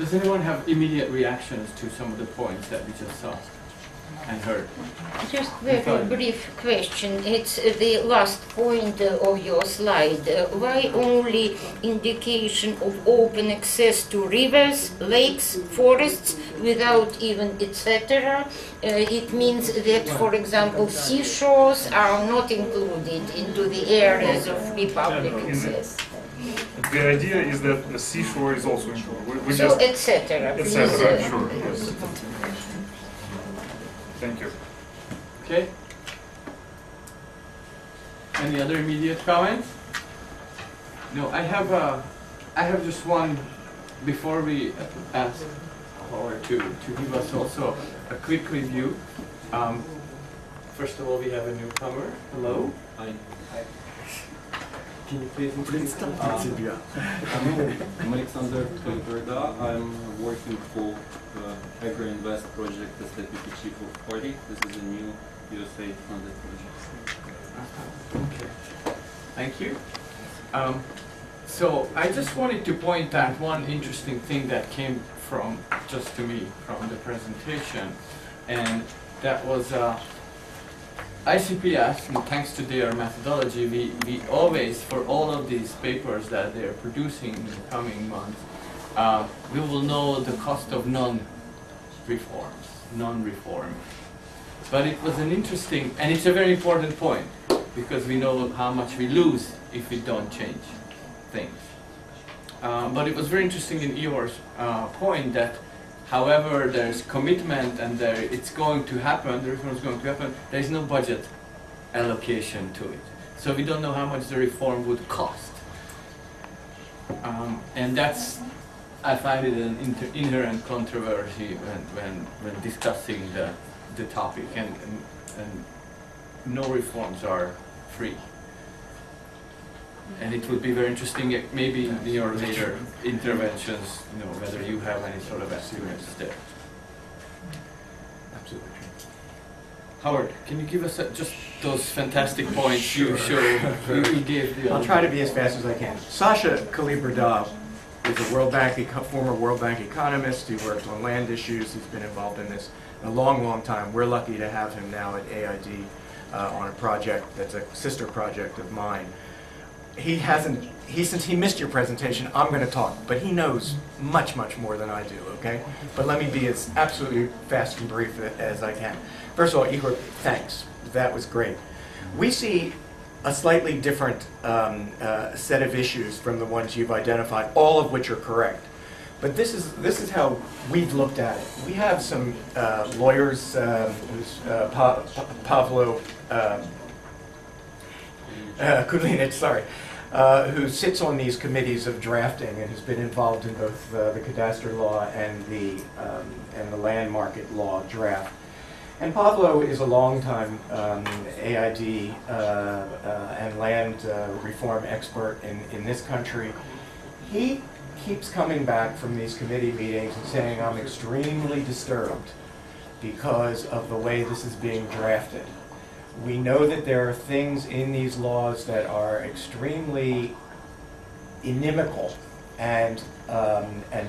Does anyone have immediate reactions to some of the points that we just saw and heard? Just very brief question. It's the last point of your slide. Why only indication of open access to rivers, lakes, forests, without even etc.? It means that, for example, seashores are not included into the areas of free public access. The idea is that the seashore is also included. So, etc. Sure. Yes. Thank you. Okay. Any other immediate comments? No, I have just one before we ask Howard to give us also a quick review. First of all, we have a newcomer. Hello. Hi. Can you please introduce yourself? I'm Alexander Kaliberda. I'm working for AgriInvest project as Deputy Chief of Party. This is a new USAID funded project. Okay, thank you. So I just wanted to point out one interesting thing that came from, just to me, from the presentation, and that was ICPS, and thanks to their methodology, we always, for all of these papers that they're producing in the coming months, we will know the cost of non-reform. But it was an interesting, and it's a very important point, because we know how much we lose if we don't change things. But it was very interesting in Ivor's point that however there's commitment and it's going to happen, the reform is going to happen, there is no budget allocation to it. So we don't know how much the reform would cost. And that's, I find it an inherent controversy when discussing the topic, and no reforms are free. And it would be very interesting, maybe in your later interventions, whether you have any sort of estimates there. Absolutely. Howard, can you give us just those fantastic points you gave the I'll try to be as fast as I can. Sasha Kaliberda is a former World Bank economist. He worked on land issues. He's been involved in this a long, long time. We're lucky to have him now at AID on a project that's a sister project of mine. Since he missed your presentation, I'm going to talk, but he knows much, much more than I do, okay? But let me be as absolutely fast and brief as I can. First of all, Igor, thanks. That was great. We see a slightly different set of issues from the ones you've identified, all of which are correct. But this is how we've looked at it. We have some lawyers, Pavlo Kulinich, sorry, who sits on these committees of drafting and has been involved in both the cadastral law and the land market law draft. And Pavlo is a longtime AID and land reform expert in this country. He keeps coming back from these committee meetings and saying, I'm extremely disturbed because of the way this is being drafted. We know that there are things in these laws that are extremely inimical and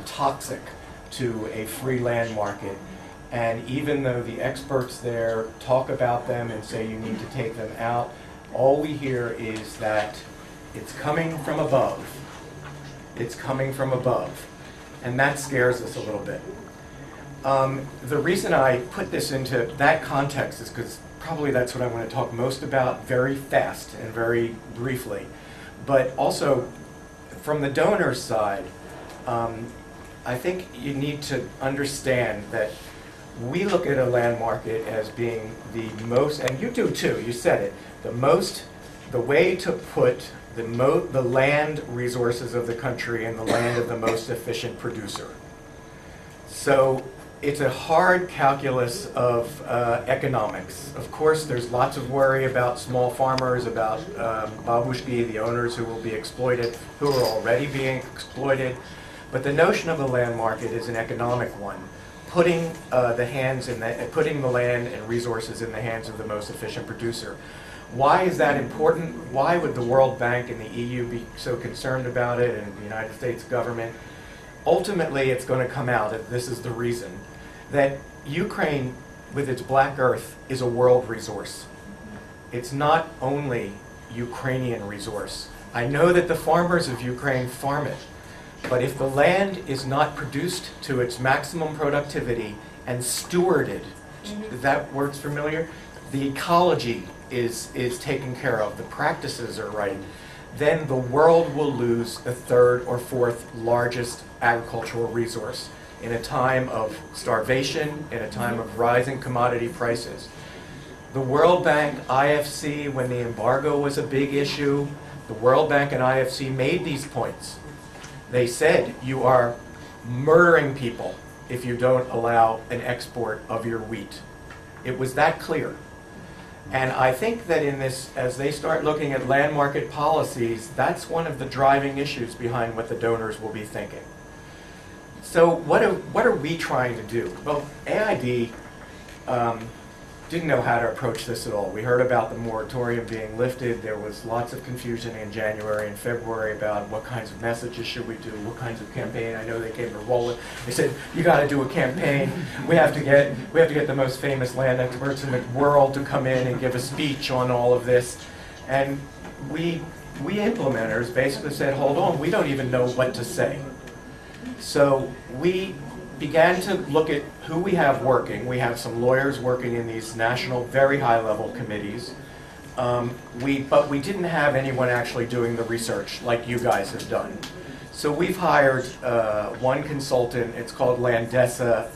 toxic to a free land market. And even though the experts there talk about them and say you need to take them out, all we hear is that it's coming from above. It's coming from above. And that scares us a little bit. The reason I put this into that context is because probably that's what I want to talk most about very fast and very briefly. But also, from the donor's side, I think you need to understand that we look at a land market as being the most, and you do too, you said it, the way to put the land resources of the country in the land of the most efficient producer. So it's a hard calculus of economics. Of course, there's lots of worry about small farmers, about babushki, the owners who will be exploited, who are already being exploited. But the notion of the land market is an economic one, putting the land and resources in the hands of the most efficient producer. Why is that important? Why would the World Bank and the EU be so concerned about it, and the United States government? ultimately it's going to come out, and this is the reason, that Ukraine, with its black earth, is a world resource. It's not only Ukrainian resource. I know that the farmers of Ukraine farm it, but if the land is not produced to its maximum productivity and stewarded, that word's familiar? The ecology is taken care of, the practices are right, then the world will lose the third or fourth largest agricultural resource in a time of starvation, in a time of rising commodity prices. The World Bank, IFC, when the embargo was a big issue, the World Bank and IFC made these points. They said you are murdering people if you don't allow an export of your wheat. It was that clear. And I think that in this, as they start looking at land market policies, that's one of the driving issues behind what the donors will be thinking. So what are we trying to do? Well, AID didn't know how to approach this at all. We heard about the moratorium being lifted. There was lots of confusion in January and February about what kinds of messages should we do, what kinds of campaign. I know they came to Roland. They said, you got to do a campaign. We have to get the most famous land experts in the world to come in and give a speech on all of this. And we implementers basically said, hold on, we don't even know what to say. So we began to look at who we have working. We have some lawyers working in these national, very high-level committees. But we didn't have anyone actually doing the research like you guys have done. So we've hired one consultant. It's called Landesa.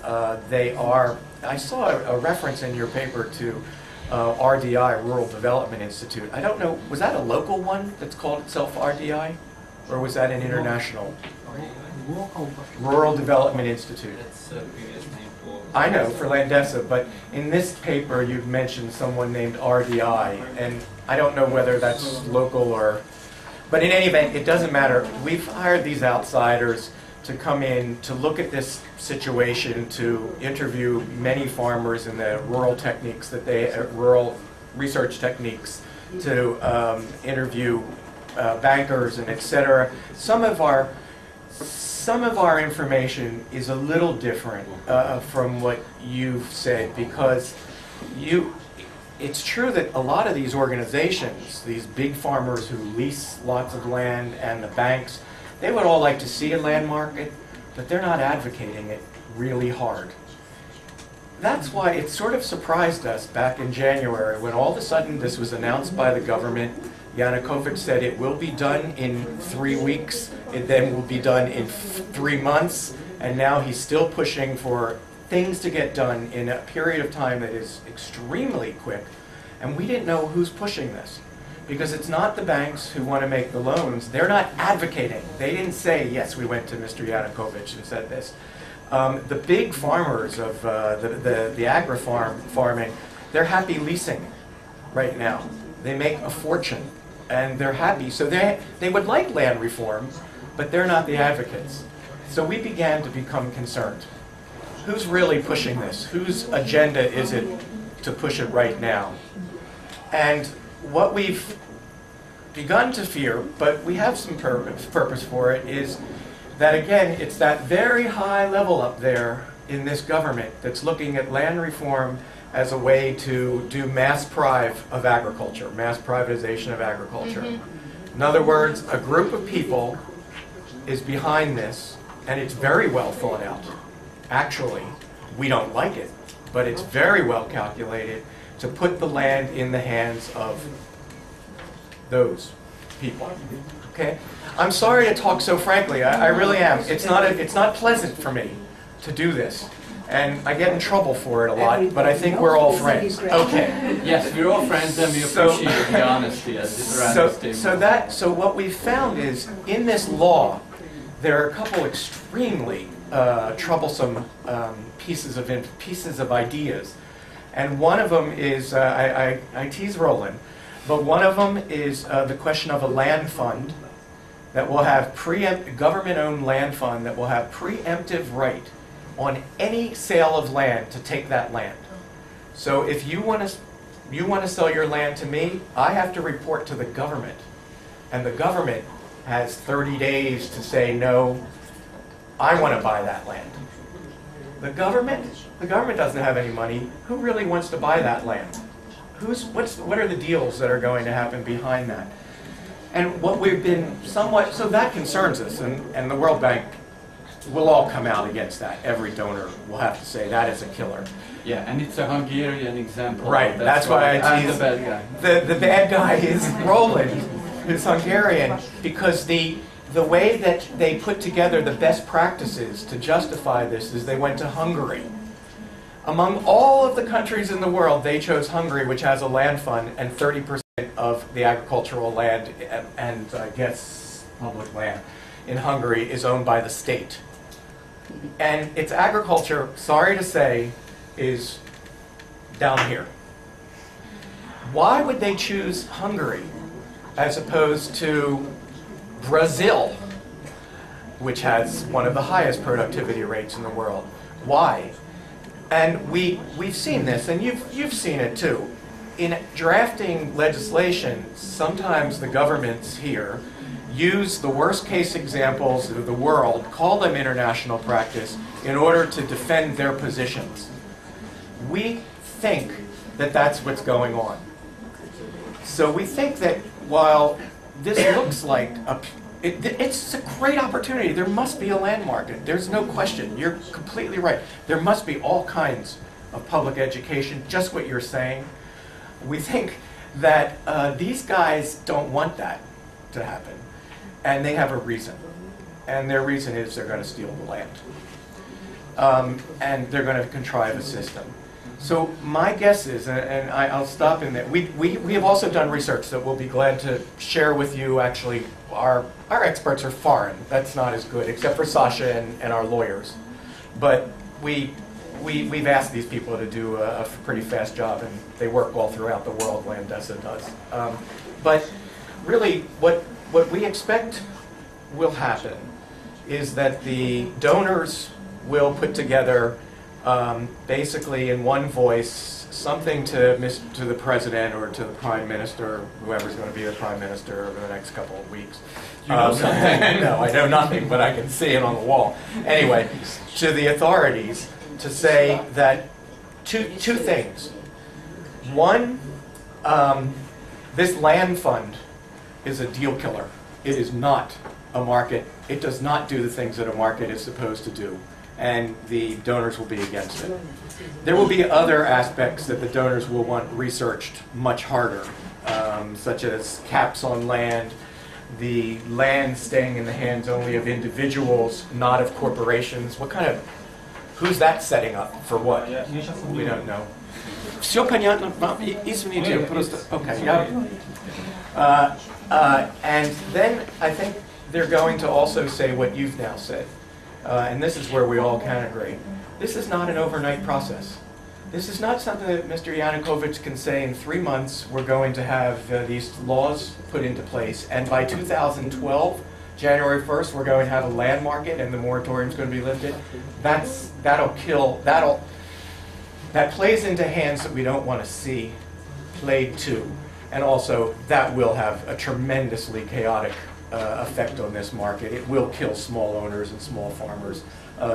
I saw a reference in your paper to RDI, Rural Development Institute. I don't know, was that a local one that's called itself RDI? Or was that an international? Rural Development Institute. That's a previous name for... I know, for Landesa, but in this paper you've mentioned someone named RDI, and I don't know whether that's local or... But in any event, it doesn't matter. We've hired these outsiders to come in to look at this situation, to interview many farmers in the rural techniques that rural research techniques, to interview bankers and etc. Some of our information is a little different from what you've said, because it's true that a lot of these organizations, these big farmers who lease lots of land, and the banks, they would all like to see a land market, but they're not advocating it really hard. That's why it sort of surprised us back in January when all of a sudden this was announced by the government. Yanukovych said it will be done in 3 weeks, it then will be done in 3 months, and now he's still pushing for things to get done in a period of time that is extremely quick. And we didn't know who's pushing this, because it's not the banks who want to make the loans. They're not advocating. They didn't say, yes, we went to Mr. Yanukovych and said this. The big farmers of the agri-farming, they're happy leasing right now. They make a fortune, and they're happy. So they would like land reform, but they're not the advocates. So we began to become concerned. Who's really pushing this? Whose agenda is it to push it right now? And what we've begun to fear, but we have some purpose for it, is that, again, it's that very high level up there in this government that's looking at land reform as a way to do mass prive of agriculture, mass privatization of agriculture. In other words, a group of people is behind this, and it's very well thought out. Actually, we don't like it, but it's very well calculated to put the land in the hands of those people. Okay? I'm sorry to talk so frankly. I really am. It's not pleasant for me to do this. And I get in trouble for it a lot, but I think we're all friends. Okay. Yes, we're all friends, and we appreciate the honesty at this round table. So what we've found is, in this law, there are a couple extremely troublesome pieces of ideas. And one of them is, I tease Roland, but one of them is the question of a land fund that will have government-owned land fund that will have preemptive right on any sale of land to take that land. So if you want to sell your land to me, I have to report to the government, and the government has 30 days to say no. I want to buy that land. The government doesn't have any money. Who really wants to buy that land? What are the deals that are going to happen behind that? And what we've been somewhat, so that concerns us, and the World Bank will all come out against that. Every donor will have to say that is a killer. Yeah, and it's a Hungarian example. Right, that's why I'm I the bad guy. The bad guy is Roland, who's Hungarian, because the way that they put together the best practices to justify this is they went to Hungary. Among all of the countries in the world, they chose Hungary, which has a land fund, and 30% of the agricultural land and I guess public land in Hungary is owned by the state. And its agriculture, sorry to say, is down here. Why would they choose Hungary as opposed to Brazil, which has one of the highest productivity rates in the world? Why? And we've seen this, and you've seen it too. In drafting legislation, sometimes the governments here use the worst case examples of the world, call them international practice, in order to defend their positions. We think that that's what's going on. So we think that while this looks like it's a great opportunity, there must be a land market. There's no question. You're completely right. There must be all kinds of public education, just what you're saying. We think that these guys don't want that to happen, and they have a reason. And their reason is they're going to steal the land. And they're going to contrive a system. So my guess is, and I'll stop in there, we have also done research that we'll be glad to share with you. Actually, our experts are foreign. That's not as good, except for Sasha and our lawyers. But we've asked these people to do a pretty fast job, and they work all throughout the world, Landesa does. But really, what we expect will happen is that the donors will put together basically in one voice something to the president or to the prime minister, whoever's going to be the prime minister over the next couple of weeks. You know something? No, I know nothing, but I can see it on the wall. Anyway, to the authorities to say that two things. One, this land fund is a deal killer. It is not a market. It does not do the things that a market is supposed to do, and the donors will be against it. There will be other aspects that the donors will want researched much harder, such as caps on land, the land staying in the hands only of individuals, not of corporations. Who's that setting up for what? We don't know. Все понятно. Извините, просто. Okay. Yeah. And then I think they're going to also say what you've now said. And this is where we all can agree. This is not an overnight process. This is not something that Mr. Yanukovych can say in 3 months we're going to have these laws put into place, and by 2012, January 1st, we're going to have a land market and the moratorium is going to be lifted. That plays into hands that we don't want to see played to, and also that will have a tremendously chaotic effect on this market. It will kill small owners and small farmers,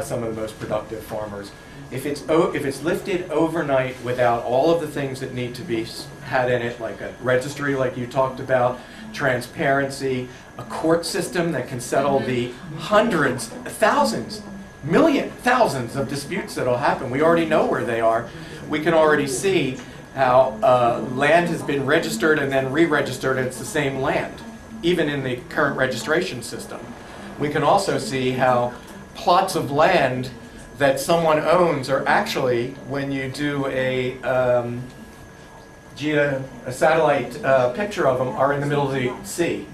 some of the most productive farmers. If it's lifted overnight without all of the things that need to be had in it, like a registry like you talked about, transparency, a court system that can settle the hundreds, thousands, thousands of disputes that will happen. We already know where they are. We can already see how land has been registered and then re-registered, and it's the same land, even in the current registration system. We can also see how plots of land that someone owns are actually, when you do a satellite picture of them, are in the middle of the sea.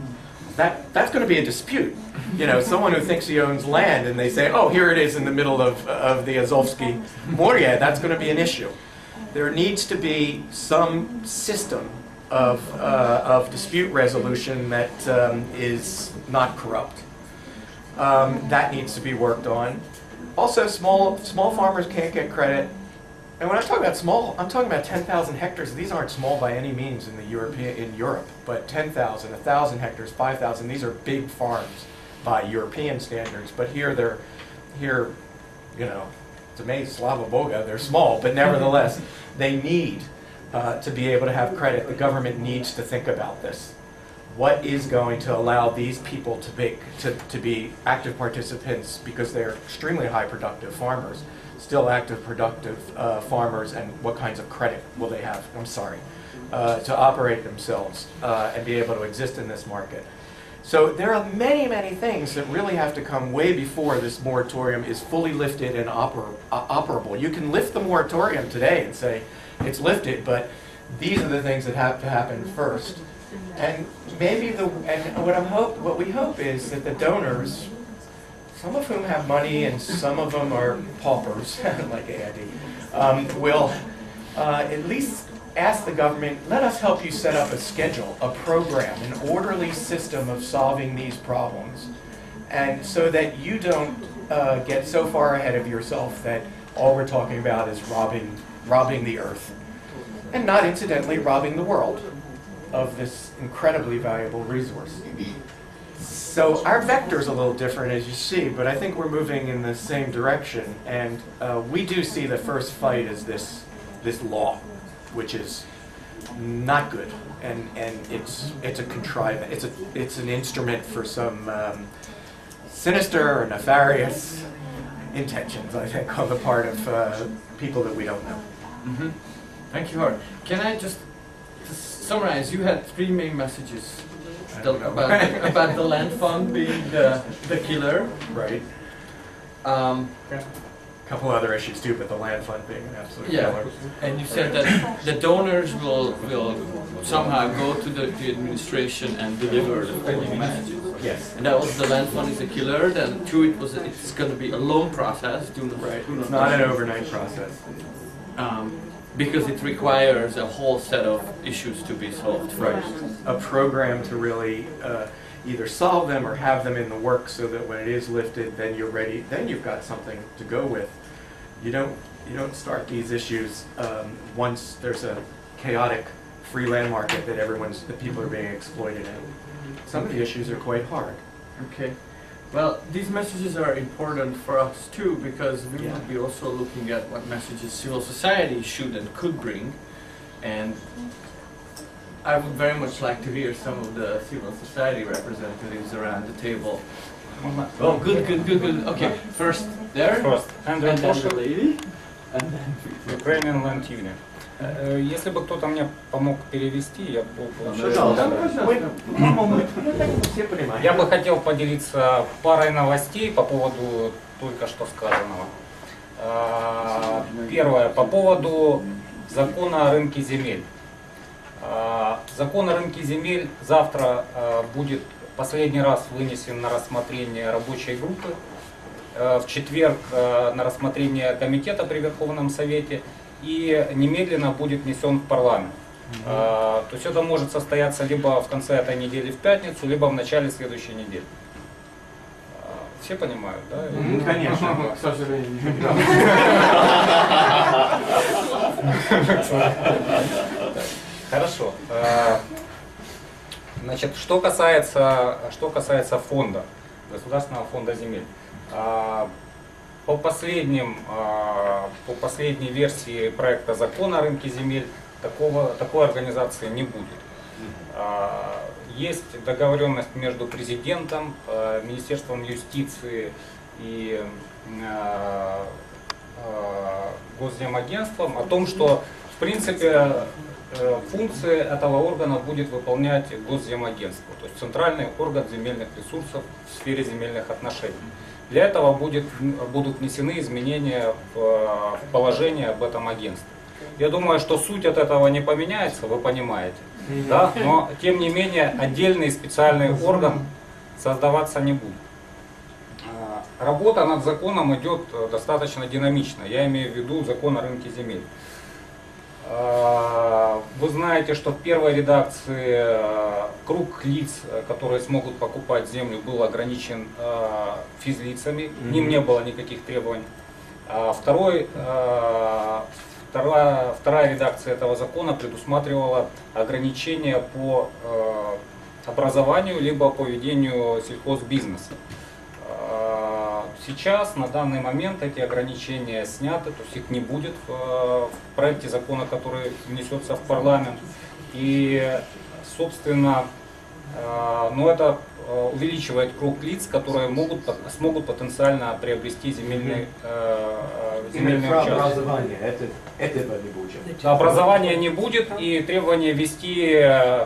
That's going to be a dispute. You know, someone who thinks he owns land and they say, oh, here it is in the middle of the Azovsky Moria, that's going to be an issue. There needs to be some system of dispute resolution that is not corrupt. That needs to be worked on. Also, small farmers can't get credit. And when I talk about small, I'm talking about 10,000 hectares. These aren't small by any means in Europe, but 10,000, 1,000 hectares, 5,000. These are big farms by European standards. But here here, you know, it's amazing, Slava Boga, they're small, but nevertheless, they need to be able to have credit. The government needs to think about this. What is going to allow these people to be active participants, because they're extremely high productive farmers, still active productive farmers, and what kinds of credit will they have, to operate themselves and be able to exist in this market. So there are many, many things that really have to come way before this moratorium is fully lifted and operable. You can lift the moratorium today and say it's lifted, but these are the things that have to happen first. And maybe what we hope is that the donors, some of whom have money and some of them are paupers, like Andy, will at least ask the government, let us help you set up a schedule, a program, an orderly system of solving these problems, and so that you don't get so far ahead of yourself that all we're talking about is robbing the earth, and not incidentally robbing the world of this incredibly valuable resource. So our vector's a little different, as you see, but I think we're moving in the same direction, and we do see the first fight as this law, which is not good, and it's a contrivance. It's an instrument for some sinister or nefarious intentions, I think, on the part of people that we don't know. Mm-hmm. Thank you, Howard. Can I just summarize? You had three main messages about the land fund being the killer, right? A couple other issues too, but the land fund being an absolute killer. And you said that the donors will somehow go to the administration and deliver the following messages. Yes. And that was the land fund is a killer. Then two, it's going to be a long process. It's not an overnight process. Because it requires a whole set of issues to be solved first. A program to really either solve them or have them in the works so that when it is lifted, then you're ready. Then you've got something to go with. You don't start these issues once there's a chaotic free land market that people are being exploited in. Some of the issues are quite hard. Okay. Well, these messages are important for us too, because we will be also looking at what messages civil society should and could bring, and I would very much like to hear some of the civil society representatives around the table. Oh, good. Okay, first there, and then then the lady, and then Ukrainian Land Union. Если бы кто-то мне помог перевести, я бы Я бы хотел поделиться парой новостей по поводу только что сказанного. Первое, по поводу закона о рынке земель. Закон о рынке земель завтра будет последний раз вынесен на рассмотрение рабочей группы, в четверг на рассмотрение комитета при Верховном Совете и немедленно будет внесен в парламент. То есть это может состояться либо в конце этой недели в пятницу, либо в начале следующей недели. Все понимают, да? Конечно, к сожалению. Хорошо. Значит, что касается фонда, Государственного фонда земель. По последней версии проекта закона о рынке земель такой организации не будет. Есть договоренность между президентом, Министерством юстиции и Госземагентством о том, что в принципе функции этого органа будет выполнять Госземагентство, то есть центральный орган земельных ресурсов в сфере земельных отношений. Для этого будут внесены изменения в положение об этом агентстве. Я думаю, что суть от этого не поменяется, вы понимаете, да? Но тем не менее отдельный специальный орган создаваться не будет. Работа над законом идет достаточно динамично, я имею в виду закон о рынке земель. Вы знаете, что в первой редакции круг лиц, которые смогут покупать землю, был ограничен физлицами, к ним не было никаких требований. Вторая редакция этого закона предусматривала ограничения по образованию либо по ведению сельхозбизнеса. сейчас, на данный момент, эти ограничения сняты, то есть их не будет в проекте закона, который внесется в парламент. И, собственно, но это увеличивает круг лиц, которые смогут потенциально приобрести земельные участки. Образование, этого не будет. Образования не будет и требования вести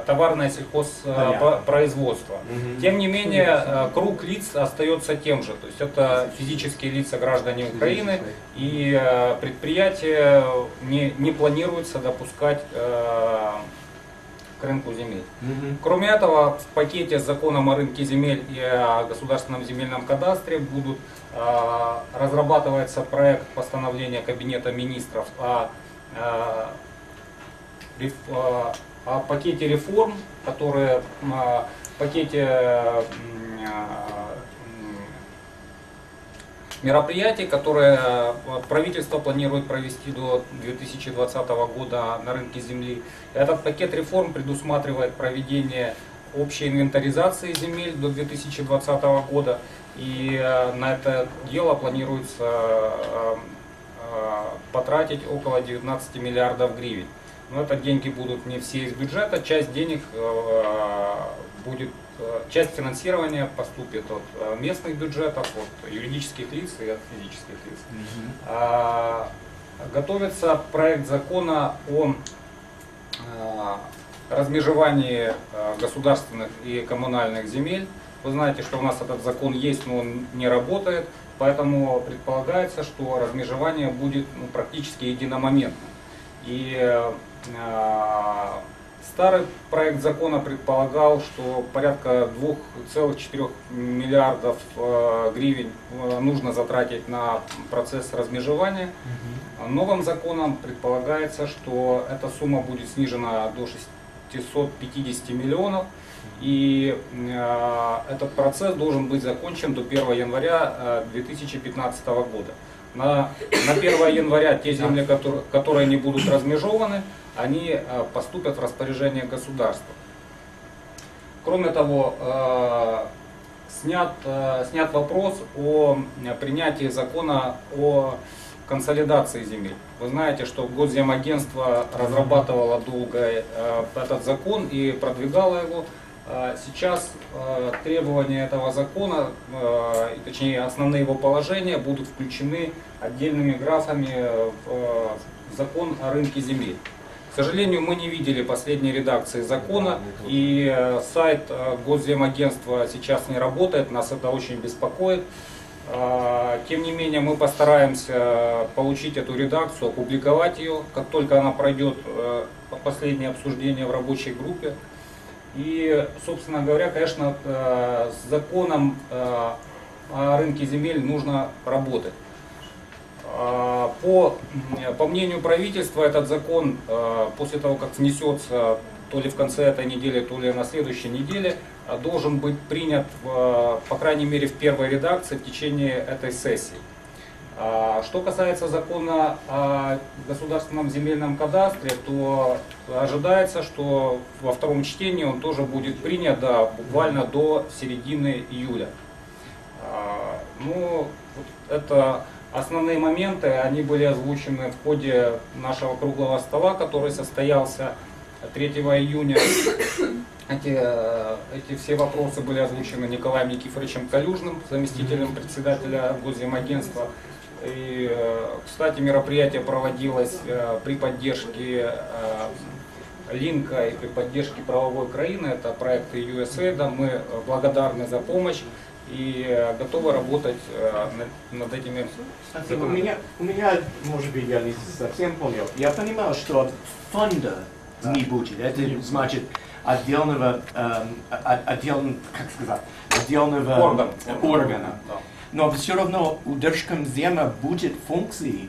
товарное сельхозпроизводство. Тем не менее, круг лиц остается тем же. То есть это физические лица, граждане Украины, и предприятия не планируется допускать к рынку земель. Кроме этого, в пакете с законом о рынке земель и о государственном земельном кадастре разрабатывается проект постановления Кабинета министров о пакете реформ, которые в пакете мероприятий, которые правительство планирует провести до 2020 года на рынке земли. Этот пакет реформ предусматривает проведение общей инвентаризации земель до 2020 года. И на это дело планируется потратить около 19 миллиардов гривен. Но это деньги будут не все из бюджета, часть денег часть финансирования поступит от местных бюджетов, от юридических лиц и от физических лиц. Готовится проект закона о размежевании государственных и коммунальных земель. Вы знаете, что у нас этот закон есть, но он не работает, поэтому предполагается, что размежевание будет практически единомоментным. И старый проект закона предполагал, что порядка 2,4 миллиардов гривен нужно затратить на процесс размежевания. Новым законом предполагается, что эта сумма будет снижена до 650 миллионов. И этот процесс должен быть закончен до 1 января 2015 года. На 1 января те земли, которые не будут размежеваны, они поступят в распоряжение государства. Кроме того, снят вопрос о принятии закона о консолидации земель. Вы знаете, что Госземагентство разрабатывало долго этот закон и продвигало его. Сейчас требования этого закона, точнее основные его положения, будут включены отдельными графами в закон о рынке земель. К сожалению, мы не видели последней редакции закона, и сайт Госземагентства сейчас не работает, нас это очень беспокоит. Тем не менее, мы постараемся получить эту редакцию, опубликовать ее, как только она пройдет последнее обсуждение в рабочей группе. И, собственно говоря, конечно, с законом о рынке земель нужно работать. По мнению правительства, этот закон после того, как внесется то ли в конце этой недели, то ли на следующей неделе, должен быть принят, по крайней мере, в первой редакции в течение этой сессии. Что касается закона о государственном земельном кадастре, то ожидается, что во втором чтении он тоже будет принят буквально до середины июля. Ну, это основные моменты, они были озвучены в ходе нашего круглого стола, который состоялся 3 июня. Эти все вопросы были озвучены Николаем Никифоровичем Калюжным, заместителем председателя Госземагентства. И, кстати, мероприятие проводилось при поддержке Линка и при поддержке Правовой Украины. Это проекты USAID. Мы благодарны за помощь и готовы работать над этими. Спасибо. У меня, может быть, я не совсем понял. Я понимаю, что фонда не будет. Это значит отдельного органа. Но все равно удержком земли будет функции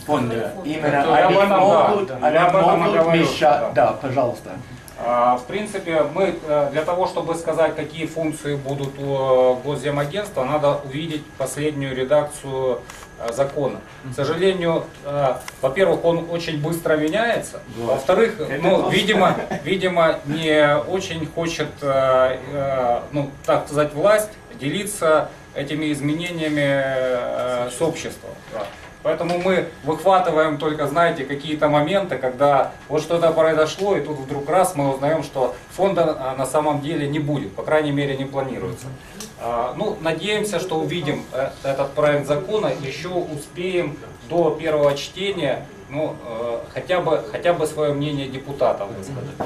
фонда. Именно они могут мешать. Да, пожалуйста. В принципе, мы для того, чтобы сказать, какие функции будут у Госземагентства, надо увидеть последнюю редакцию закона. К сожалению, во-первых, он очень быстро меняется, во-вторых, видимо, не очень хочет, так сказать, власть делиться этими изменениями с обществом. Да. Поэтому мы выхватываем только, знаете, какие-то моменты, когда вот что-то произошло, и тут вдруг раз мы узнаем, что фонда на самом деле не будет, по крайней мере не планируется. Ну, надеемся, что увидим этот проект закона, еще успеем до первого чтения, ну, хотя бы свое мнение депутатам высказать.